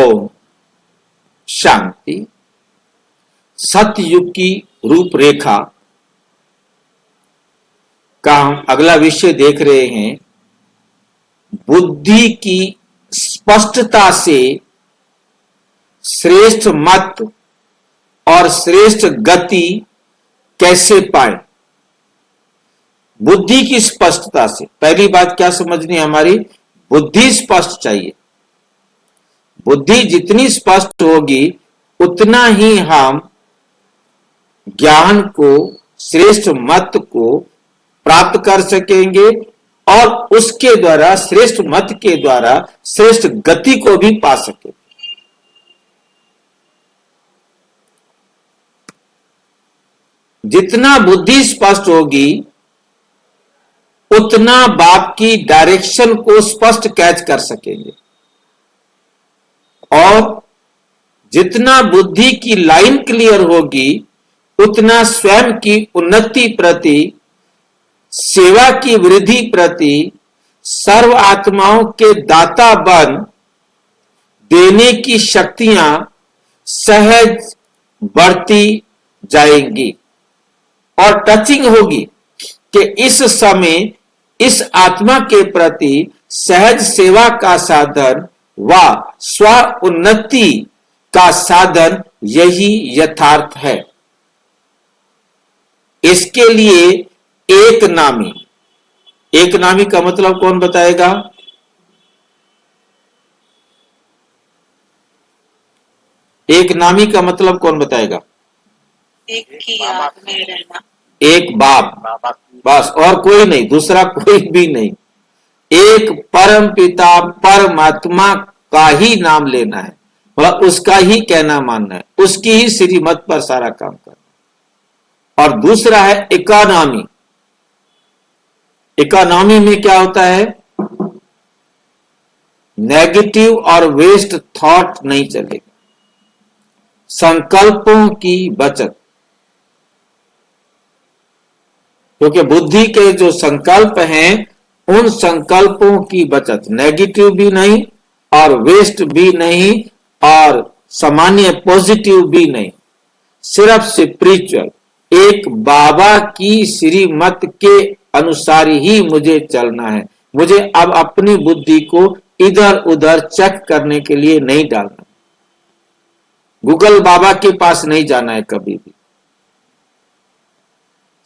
ओम शांति। सतयुग की रूपरेखा का हम अगला विषय देख रहे हैं। बुद्धि की स्पष्टता से श्रेष्ठ मत और श्रेष्ठ गति कैसे पाए। बुद्धि की स्पष्टता से पहली बात क्या समझनी है, हमारी बुद्धि स्पष्ट चाहिए। बुद्धि जितनी स्पष्ट होगी उतना ही हम ज्ञान को, श्रेष्ठ मत को प्राप्त कर सकेंगे और उसके द्वारा, श्रेष्ठ मत के द्वारा श्रेष्ठ गति को भी पा सकेंगे। जितना बुद्धि स्पष्ट होगी उतना बाप की डायरेक्शन को स्पष्ट कैच कर सकेंगे और जितना बुद्धि की लाइन क्लियर होगी उतना स्वयं की उन्नति प्रति, सेवा की वृद्धि प्रति, सर्व आत्माओं के दाता बन देने की शक्तियां सहज बढ़ती जाएंगी और टचिंग होगी कि इस समय इस आत्मा के प्रति सहज सेवा का साधन व स्व उन्नति का साधन यही यथार्थ है। इसके लिए एक नामी का मतलब कौन बताएगा? एक नामी का मतलब कौन बताएगा? एक ही याद में रहना, एक बाप, बस, और कोई नहीं, दूसरा कोई भी नहीं। एक परम पिता परमात्मा का ही नाम लेना है, मतलब उसका ही कहना मानना है, उसकी ही श्रीमत पर सारा काम करना। और दूसरा है इकोनॉमी। इकोनॉमी में क्या होता है? नेगेटिव और वेस्ट थॉट नहीं चलेगा, संकल्पों की बचत। क्योंकि बुद्धि के जो संकल्प हैं उन संकल्पों की बचत, नेगेटिव भी नहीं और वेस्ट भी नहीं और सामान्य पॉजिटिव भी नहीं, सिर्फ स्पिरिचुअल। एक बाबा की श्रीमत के अनुसार ही मुझे चलना है। मुझे अब अपनी बुद्धि को इधर उधर चेक करने के लिए नहीं डालना, गूगल बाबा के पास नहीं जाना है कभी भी।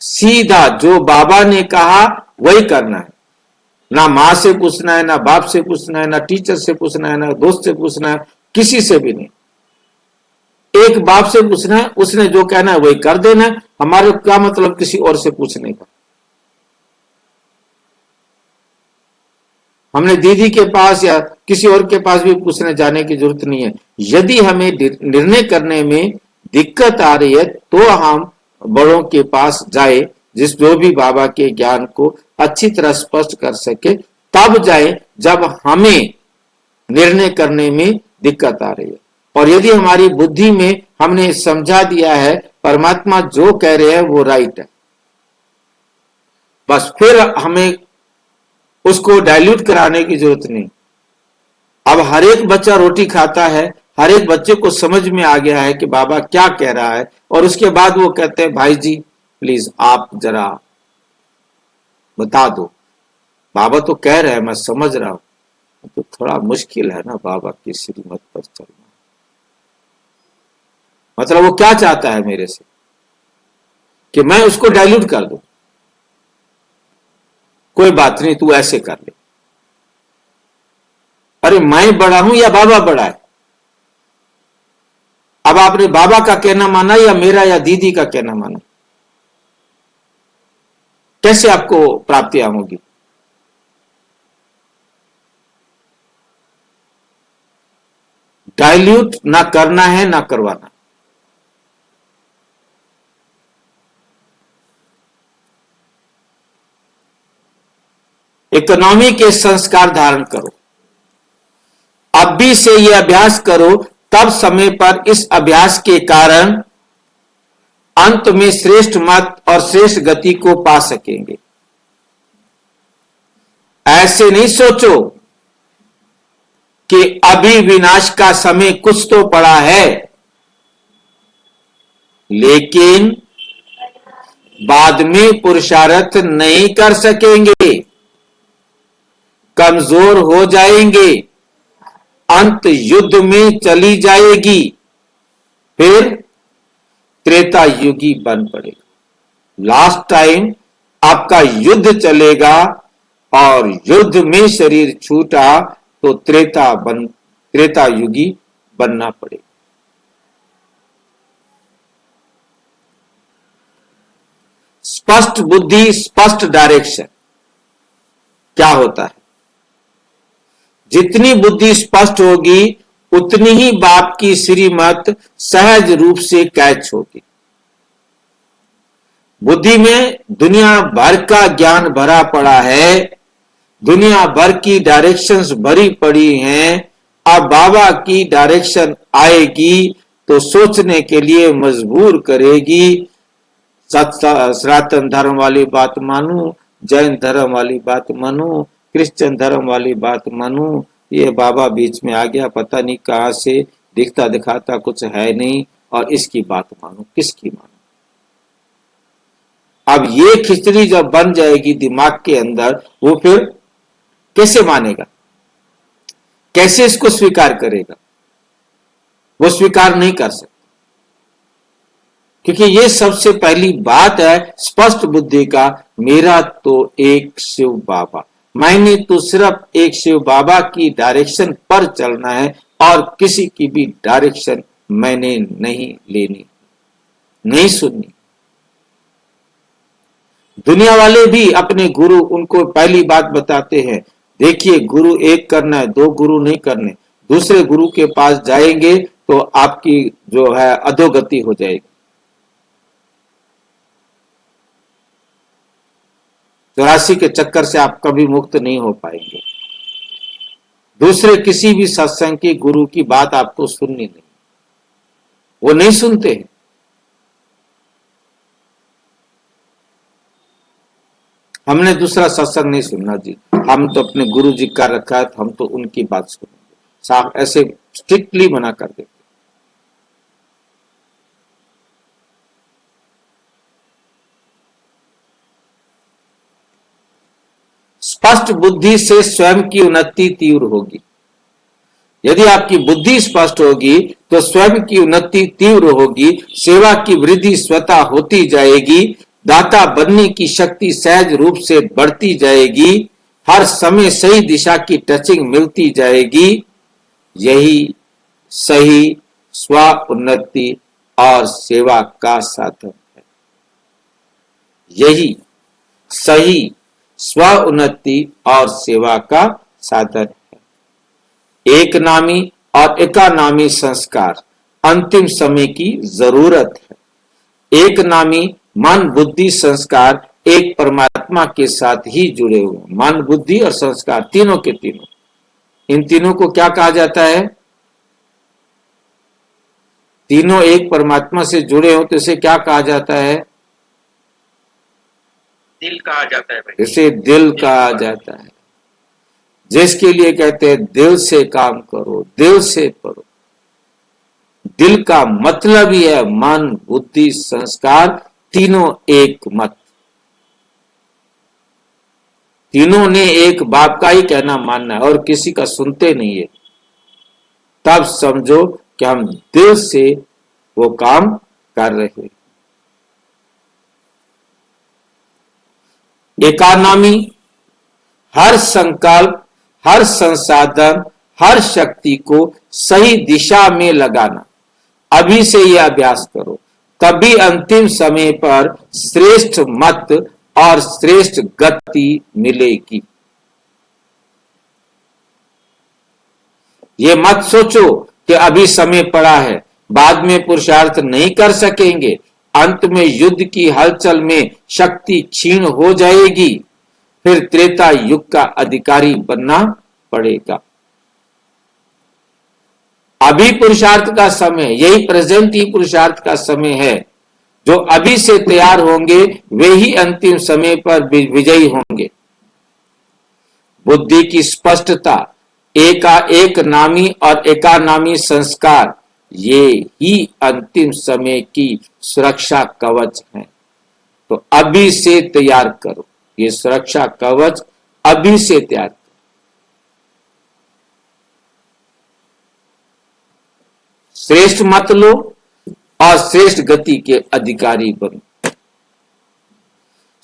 सीधा जो बाबा ने कहा वही करना है। ना मां से पूछना है, ना बाप से पूछना है, ना टीचर से पूछना है, ना दोस्त से पूछना है, किसी से भी नहीं। एक बाप से पूछना है, उसने जो कहना है वही कर देना है। हमारे क्या मतलब किसी और से पूछने का? हमने दीदी के पास या किसी और के पास भी पूछने जाने की जरूरत नहीं है। यदि हमें निर्णय करने में दिक्कत आ रही है तो हम बड़ों के पास जाए, जो भी बाबा के ज्ञान को अच्छी तरह स्पष्ट कर सके, तब जाए जब हमें निर्णय करने में दिक्कत आ रही है। और यदि हमारी बुद्धि में हमने समझा दिया है परमात्मा जो कह रहे हैं वो राइट है, बस फिर हमें उसको डाइल्यूट कराने की जरूरत नहीं। अब हर एक बच्चा रोटी खाता है, हर एक बच्चे को समझ में आ गया है कि बाबा क्या कह रहा है, और उसके बाद वो कहते हैं भाई जी प्लीज आप जरा बता दो, बाबा तो कह रहे हैं मैं समझ रहा हूं। तो थोड़ा मुश्किल है ना बाबा की श्रीमत पर चलना। मतलब वो क्या चाहता है मेरे से कि मैं उसको डाइल्यूट कर दूं। कोई बात नहीं, तू ऐसे कर ले। अरे मैं बड़ा हूं या बाबा बड़ा है? अब आपने बाबा का कहना माना या मेरा या दीदी का कहना माना? कैसे आपको प्राप्तियां होगी? डाइल्यूट ना करना है ना करवाना। इकोनॉमी के संस्कार धारण करो। अब भी से यह अभ्यास करो, तब समय पर इस अभ्यास के कारण अंत में श्रेष्ठ मत और श्रेष्ठ गति को पा सकेंगे। ऐसे नहीं सोचो कि अभी विनाश का समय कुछ तो पड़ा है, लेकिन बाद में पुरुषार्थ नहीं कर सकेंगे, कमजोर हो जाएंगे, अंत युद्ध में चली जाएगी, फिर त्रेता युगी बन पड़ेगा। लास्ट टाइम आपका युद्ध चलेगा और युद्ध में शरीर छूटा तो त्रेता युगी बनना पड़ेगा। स्पष्ट बुद्धि, स्पष्ट डायरेक्शन क्या होता है? जितनी बुद्धि स्पष्ट होगी उतनी ही बाप की श्रीमत सहज रूप से कैच होगी। बुद्धि में दुनिया भर का ज्ञान भरा पड़ा है, दुनिया भर की डायरेक्शंस भरी पड़ी हैं। अब बाबा की डायरेक्शन आएगी तो सोचने के लिए मजबूर करेगी। सनातन धर्म वाली बात मानू, जैन धर्म वाली बात मानू, क्रिश्चियन धर्म वाली बात मानू, ये बाबा बीच में आ गया, पता नहीं कहां से, दिखता दिखाता कुछ है नहीं, और इसकी बात मानू, किसकी मानू? अब ये खिचड़ी जब बन जाएगी दिमाग के अंदर, वो फिर कैसे मानेगा, कैसे इसको स्वीकार करेगा? वो स्वीकार नहीं कर सकता, क्योंकि ये सबसे पहली बात है स्पष्ट बुद्धि का, मेरा तो एक शिव बाबा, मैंने तो सिर्फ एक शिव बाबा की डायरेक्शन पर चलना है और किसी की भी डायरेक्शन मैंने नहीं लेनी, नहीं सुननी। दुनिया वाले भी अपने गुरु उनको पहली बात बताते हैं, देखिए गुरु एक करना है, दो गुरु नहीं करने, दूसरे गुरु के पास जाएंगे तो आपकी जो है अधोगति हो जाएगी। 84 के चक्कर से आप कभी मुक्त नहीं हो पाएंगे। दूसरे किसी भी सत्संग के गुरु की बात आपको सुननी नहीं, वो नहीं सुनते हैं। हमने दूसरा सत्संग नहीं सुनना जी, हम तो अपने गुरु जी का रखा है, तो हम तो उनकी बात सुनेंगे, साफ ऐसे स्ट्रिक्टली मना कर देते। स्पष्ट बुद्धि से स्वयं की उन्नति तीव्र होगी। यदि आपकी बुद्धि स्पष्ट होगी तो स्वयं की उन्नति तीव्र होगी, सेवा की वृद्धि स्वतः होती जाएगी, दाता बनने की शक्ति सहज रूप से बढ़ती जाएगी, हर समय सही दिशा की टचिंग मिलती जाएगी। यही सही स्व उन्नति और सेवा का साधन है। यही सही स्व उन्नति और सेवा का साधन है। एक नामी और एकानामी संस्कार अंतिम समय की जरूरत है। एक नामी मन बुद्धि संस्कार एक परमात्मा के साथ ही जुड़े हुए, मन बुद्धि और संस्कार तीनों के तीनों, इन तीनों को क्या कहा जाता है? तीनों एक परमात्मा से जुड़े हो तो इसे क्या कहा जाता है? दिल कहा जाता है भाई। इसे दिल कहा जाता है। जिसके लिए कहते हैं दिल से काम करो, दिल से पढ़ो। दिल का मतलब ही है मन बुद्धि संस्कार तीनों एक मत, तीनों ने एक बाप का ही कहना मानना है और किसी का सुनते नहीं है। तब समझो कि हम दिल से वो काम कर रहे हैं। एकानामी हर संकल्प, हर संसाधन, हर शक्ति को सही दिशा में लगाना। अभी से यह अभ्यास करो, तभी अंतिम समय पर श्रेष्ठ मत और श्रेष्ठ गति मिलेगी। ये मत सोचो कि अभी समय पड़ा है, बाद में पुरुषार्थ नहीं कर सकेंगे, अंत में युद्ध की हलचल में शक्ति क्षीण हो जाएगी, फिर त्रेता युग का अधिकारी बनना पड़ेगा। अभी पुरुषार्थ का समय, यही प्रेजेंट ही पुरुषार्थ का समय है। जो अभी से तैयार होंगे वे ही अंतिम समय पर विजयी होंगे। बुद्धि की स्पष्टता, एक नामी और एकानामी संस्कार, ये ही अंतिम समय की सुरक्षा कवच है। तो अभी से तैयार करो, ये सुरक्षा कवच अभी से तैयार करो। श्रेष्ठ मत लो और श्रेष्ठ गति के अधिकारी बनो।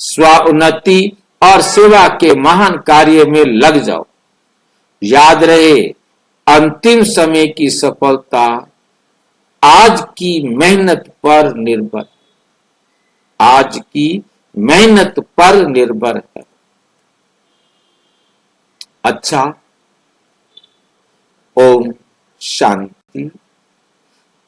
स्व उन्नति और सेवा के महान कार्य में लग जाओ। याद रहे, अंतिम समय की सफलता आज की मेहनत पर निर्भर, आज की मेहनत पर निर्भर है। अच्छा, ओम शांति।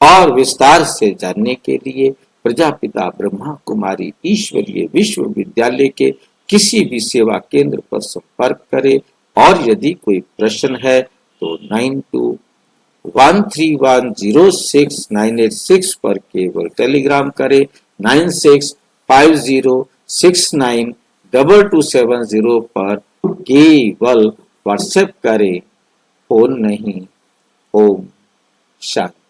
और विस्तार से जानने के लिए प्रजापिता ब्रह्मा कुमारी ईश्वरीय विश्वविद्यालय के किसी भी सेवा केंद्र पर संपर्क करें। और यदि कोई प्रश्न है तो 9213106986 पर केवल टेलीग्राम करें। 9650692270 पर केवल व्हाट्सएप करें, फोन नहीं। ओम शांति।